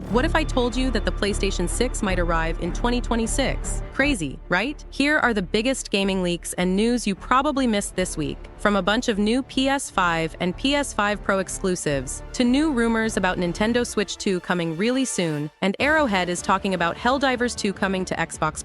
What if I told you that the PlayStation 6 might arrive in 2026? Crazy, right? Here are the biggest gaming leaks and news you probably missed this week. From a bunch of new PS5 and PS5 Pro exclusives, to new rumors about Nintendo Switch 2 coming really soon, and Arrowhead is talking about Helldivers 2 coming to Xbox.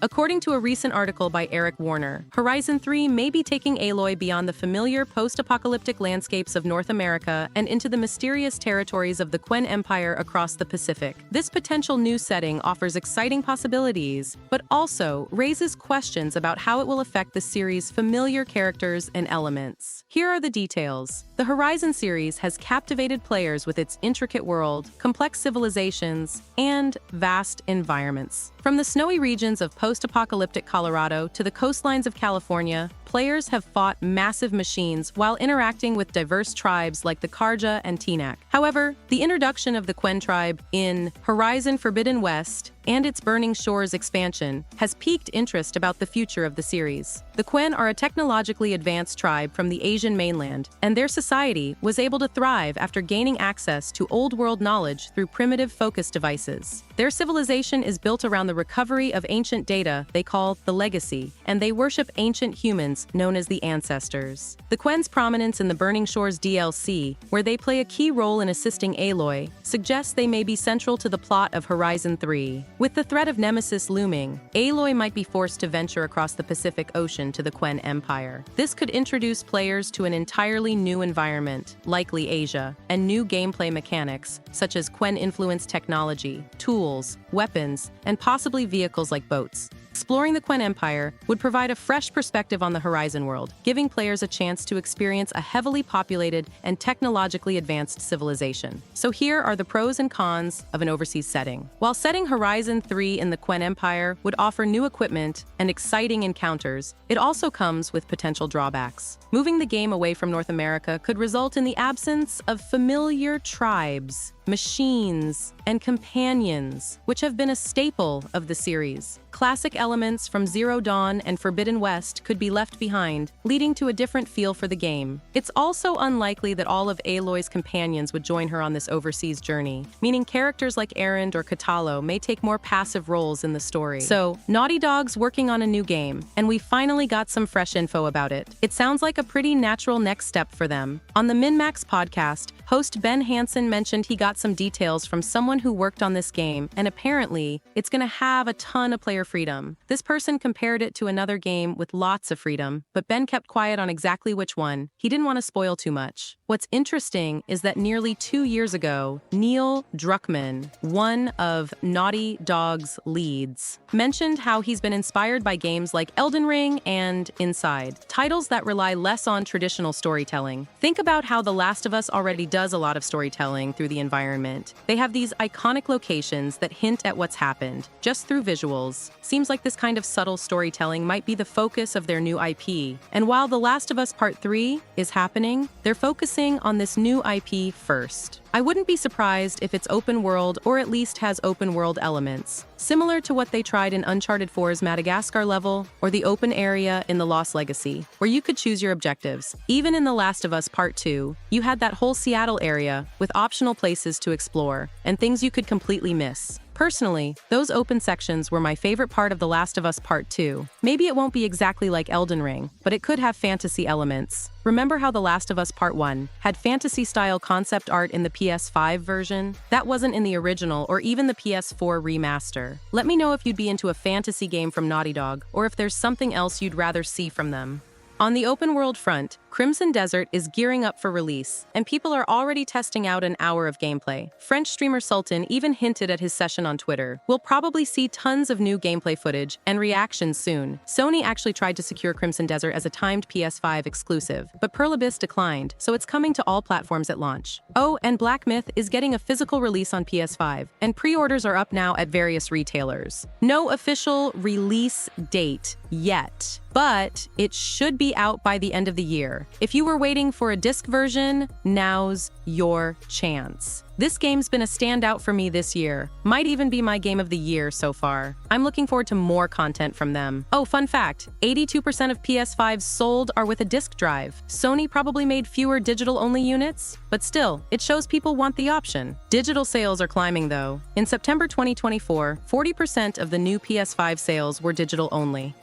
According to a recent article by Eric Warner, Horizon 3 may be taking Aloy beyond the familiar post-apocalyptic landscapes of North America and into the mysterious territories of the Quen Empire across the Pacific. This potential new setting offers exciting possibilities, but also raises questions about how it will affect the series' familiar characters and elements. Here are the details. The Horizon series has captivated players with its intricate world, complex civilizations, and vast environments. From the snowy regions of post-apocalyptic Colorado to the coastlines of California, players have fought massive machines while interacting with diverse tribes like the Karja and Tinak. However, the introduction of the Quen tribe in Horizon Forbidden West and its Burning Shores expansion has piqued interest about the future of the series. The Quen are a technologically advanced tribe from the Asian mainland, and their society was able to thrive after gaining access to old-world knowledge through primitive focus devices. Their civilization is built around the recovery of ancient data they call the Legacy, and they worship ancient humans known as the Ancestors. The Quen's prominence in the Burning Shores DLC, where they play a key role in assisting Aloy, suggests they may be central to the plot of Horizon 3. With the threat of Nemesis looming, Aloy might be forced to venture across the Pacific Ocean to the Quen Empire. This could introduce players to an entirely new environment, likely Asia, and new gameplay mechanics, such as Quen-influenced technology, tools, weapons, and possibly vehicles like boats. Exploring the Quen Empire would provide a fresh perspective on the Horizon world, giving players a chance to experience a heavily populated and technologically advanced civilization. So here are the pros and cons of an overseas setting. While setting Horizon 3 in the Quen Empire would offer new equipment and exciting encounters, it also comes with potential drawbacks. Moving the game away from North America could result in the absence of familiar tribes, machines, and companions, which have been a staple of the series. Classic elements from Zero Dawn and Forbidden West could be left behind, leading to a different feel for the game. It's also unlikely that all of Aloy's companions would join her on this overseas journey, meaning characters like Erend or Katalo may take more passive roles in the story. So, Naughty Dog's working on a new game, and we finally got some fresh info about it. It sounds like a pretty natural next step for them. On the MinMax podcast, host Ben Hansen mentioned he got some details from someone who worked on this game, and apparently, it's gonna have a ton of player freedom. This person compared it to another game with lots of freedom, but Ben kept quiet on exactly which one. He didn't want to spoil too much. What's interesting is that nearly 2 years ago, Neil Druckmann, one of Naughty Dog's leads, mentioned how he's been inspired by games like Elden Ring and Inside, titles that rely less on traditional storytelling. Think about how The Last of Us already does a lot of storytelling through the environment. They have these iconic locations that hint at what's happened, just through visuals. Seems like this kind of subtle storytelling might be the focus of their new IP. And while The Last of Us Part 3 is happening, they're focusing on this new IP first. I wouldn't be surprised if it's open world or at least has open world elements, similar to what they tried in Uncharted 4's Madagascar level or the open area in The Lost Legacy, where you could choose your objectives. Even in The Last of Us Part 2, you had that whole Seattle area with optional places to explore and things you could completely miss. Personally, those open sections were my favorite part of The Last of Us Part 2. Maybe it won't be exactly like Elden Ring, but it could have fantasy elements. Remember how The Last of Us Part 1 had fantasy-style concept art in the PS5 version? That wasn't in the original or even the PS4 remaster. Let me know if you'd be into a fantasy game from Naughty Dog, or if there's something else you'd rather see from them. On the open world front, Crimson Desert is gearing up for release, and people are already testing out an hour of gameplay. French streamer Sultan even hinted at his session on Twitter. We'll probably see tons of new gameplay footage and reactions soon. Sony actually tried to secure Crimson Desert as a timed PS5 exclusive, but Pearl Abyss declined, so it's coming to all platforms at launch. Oh, and Black Myth is getting a physical release on PS5, and pre-orders are up now at various retailers. No official release date yet, but it should be be out by the end of the year. If you were waiting for a disc version, now's your chance. This game's been a standout for me this year. Might even be my game of the year so far. I'm looking forward to more content from them. Oh, fun fact, 82% of PS5s sold are with a disc drive. Sony probably made fewer digital-only units, but still, it shows people want the option. Digital sales are climbing though. In September 2024, 40% of the new PS5 sales were digital only.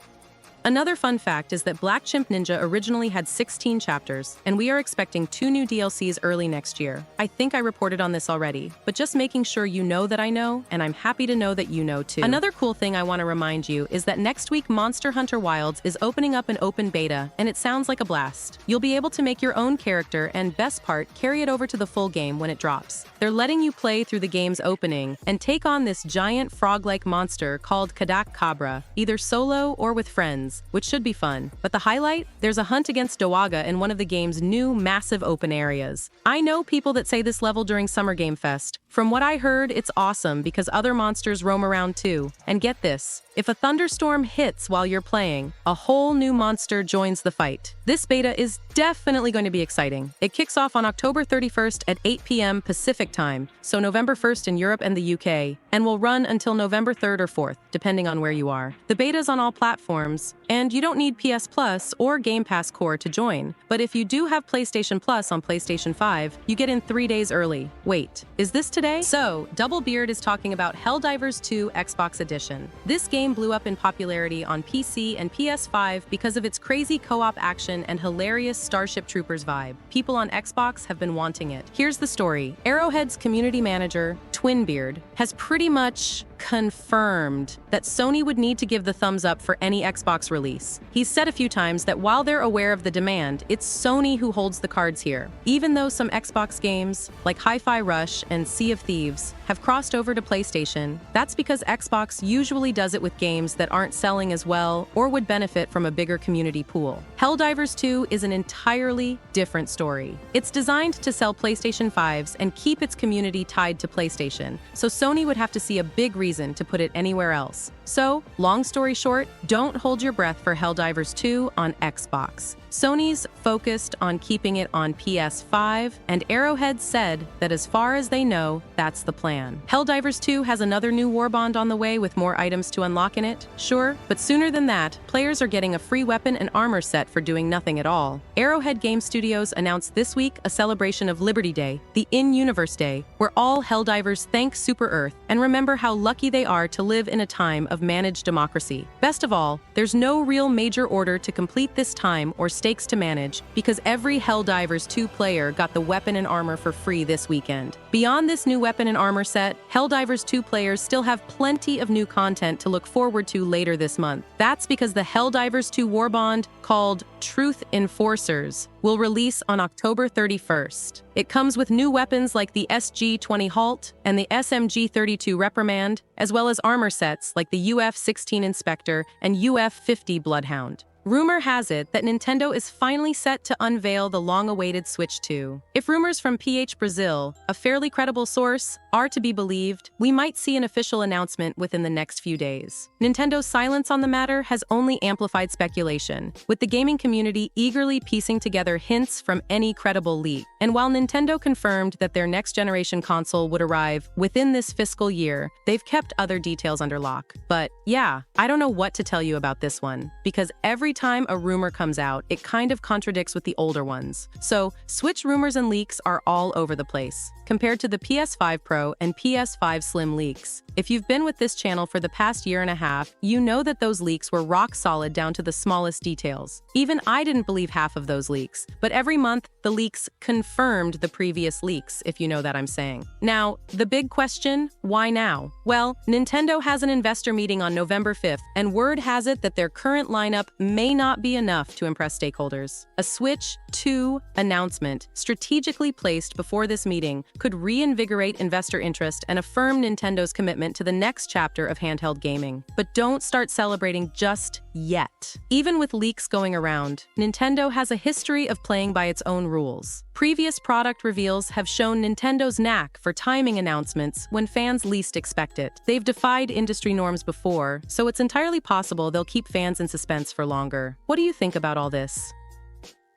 Another fun fact is that Black Chimp Ninja originally had 16 chapters, and we are expecting 2 new DLCs early next year. I think I reported on this already, but just making sure you know that I know, and I'm happy to know that you know too. Another cool thing I want to remind you is that next week Monster Hunter Wilds is opening up an open beta, and it sounds like a blast. You'll be able to make your own character and, best part, carry it over to the full game when it drops. They're letting you play through the game's opening and take on this giant frog-like monster called Kadak Cabra, either solo or with friends, which should be fun. But the highlight? There's a hunt against Dowaga in one of the game's new massive open areas. I know people that say this level during Summer Game Fest. From what I heard, it's awesome because other monsters roam around too. And get this, if a thunderstorm hits while you're playing, a whole new monster joins the fight. This beta is definitely going to be exciting. It kicks off on October 31st at 8 p.m. Pacific time, so November 1st in Europe and the UK, and will run until November 3rd or 4th, depending on where you are. The beta's on all platforms, and you don't need PS Plus or Game Pass Core to join. But if you do have PlayStation Plus on PlayStation 5, you get in 3 days early. Wait, is this today? So, Double Beard is talking about Heldivers 2 Xbox Edition. This game blew up in popularity on PC and PS5 because of its crazy co-op action and hilarious Starship Troopers vibe. People on Xbox have been wanting it. Here's the story. Arrowhead's community manager, Twinbeard, has pretty much confirmed that Sony would need to give the thumbs up for any Xbox release. He's said a few times that while they're aware of the demand, it's Sony who holds the cards here. Even though some Xbox games, like Hi-Fi Rush and Sea of Thieves, have crossed over to PlayStation, that's because Xbox usually does it with games that aren't selling as well or would benefit from a bigger community pool. Helldivers 2 is an entirely different story. It's designed to sell PlayStation 5s and keep its community tied to PlayStation, so Sony would have to see a big reason to put it anywhere else. So, long story short, don't hold your breath for Helldivers 2 on Xbox. Sony's focused on keeping it on PS5, and Arrowhead said that as far as they know, that's the plan. Helldivers 2 has another new warbond on the way with more items to unlock in it, sure, but sooner than that, players are getting a free weapon and armor set for doing nothing at all. Arrowhead Game Studios announced this week a celebration of Liberty Day, the In-Universe Day, where all Helldivers thank Super Earth and remember how lucky they are to live in a time of managed democracy. Best of all, there's no real major order to complete this time or stakes to manage because every Helldivers 2 player got the weapon and armor for free this weekend. Beyond this new weapon and armor set, Helldivers 2 players still have plenty of new content to look forward to later this month. That's because the Helldivers 2 warbond, called Truth Enforcers, will release on October 31st. It comes with new weapons like the SG-20 Halt and the SMG-32 Reprimand, as well as armor sets like the UF-16 Inspector and UF-50 Bloodhound. Rumor has it that Nintendo is finally set to unveil the long-awaited Switch 2. If rumors from PH Brazil, a fairly credible source, are to be believed, we might see an official announcement within the next few days. Nintendo's silence on the matter has only amplified speculation, with the gaming community eagerly piecing together hints from any credible leak. And while Nintendo confirmed that their next-generation console would arrive within this fiscal year, they've kept other details under lock. But yeah, I don't know what to tell you about this one, because every time a rumor comes out, it kind of contradicts with the older ones. So, Switch rumors and leaks are all over the place, compared to the PS5 Pro and PS5 Slim leaks. If you've been with this channel for the past year and a half, you know that those leaks were rock solid down to the smallest details. Even I didn't believe half of those leaks, but every month, the leaks confirmed the previous leaks, if you know that I'm saying. Now, the big question, why now? Well, Nintendo has an investor meeting on November 5th, and word has it that their current lineup may not be enough to impress stakeholders. A Switch 2 announcement, strategically placed before this meeting, could reinvigorate investor interest and affirm Nintendo's commitment to the next chapter of handheld gaming. But don't start celebrating just yet. Even with leaks going around, Nintendo has a history of playing by its own rules. Previous product reveals have shown Nintendo's knack for timing announcements when fans least expect it. They've defied industry norms before, so it's entirely possible they'll keep fans in suspense for longer. What do you think about all this?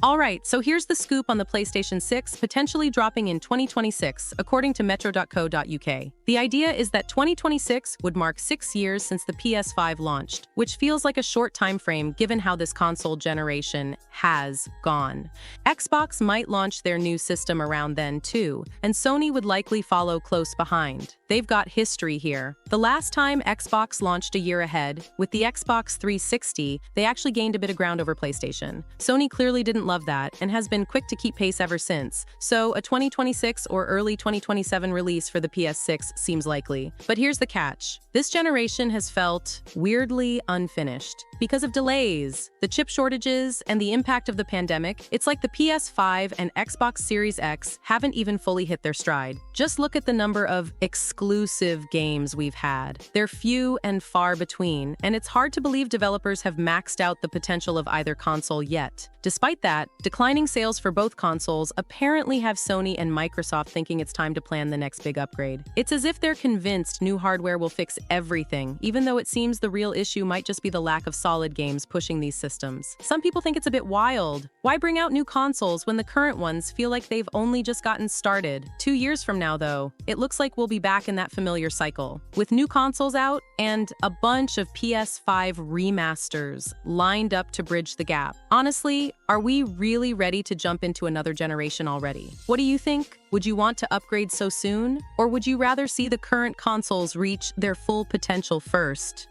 Alright, so here's the scoop on the PlayStation 6 potentially dropping in 2026, according to metro.co.uk. The idea is that 2026 would mark 6 years since the PS5 launched, which feels like a short time frame given how this console generation has gone. Xbox might launch their new system around then too, and Sony would likely follow close behind. They've got history here. The last time Xbox launched a year ahead, with the Xbox 360, they actually gained a bit of ground over PlayStation. Sony clearly didn't love that and has been quick to keep pace ever since, so a 2026 or early 2027 release for the PS6 seems likely. But here's the catch. This generation has felt weirdly unfinished. Because of delays, the chip shortages, and the impact of the pandemic, it's like the PS5 and Xbox Series X haven't even fully hit their stride. Just look at the number of exclusive games we've had. They're few and far between, and it's hard to believe developers have maxed out the potential of either console yet. Despite that, declining sales for both consoles apparently have Sony and Microsoft thinking it's time to plan the next big upgrade. It's as if they're convinced new hardware will fix everything, even though it seems the real issue might just be the lack of solid games pushing these systems. Some people think it's a bit wild. Why bring out new consoles when the current ones feel like they've only just gotten started? 2 years from now, though, it looks like we'll be back in that familiar cycle, with new consoles out and a bunch of PS5 remasters lined up to bridge the gap. Honestly, are we really ready to jump into another generation already? What do you think? Would you want to upgrade so soon? Or would you rather see the current consoles reach their full potential first?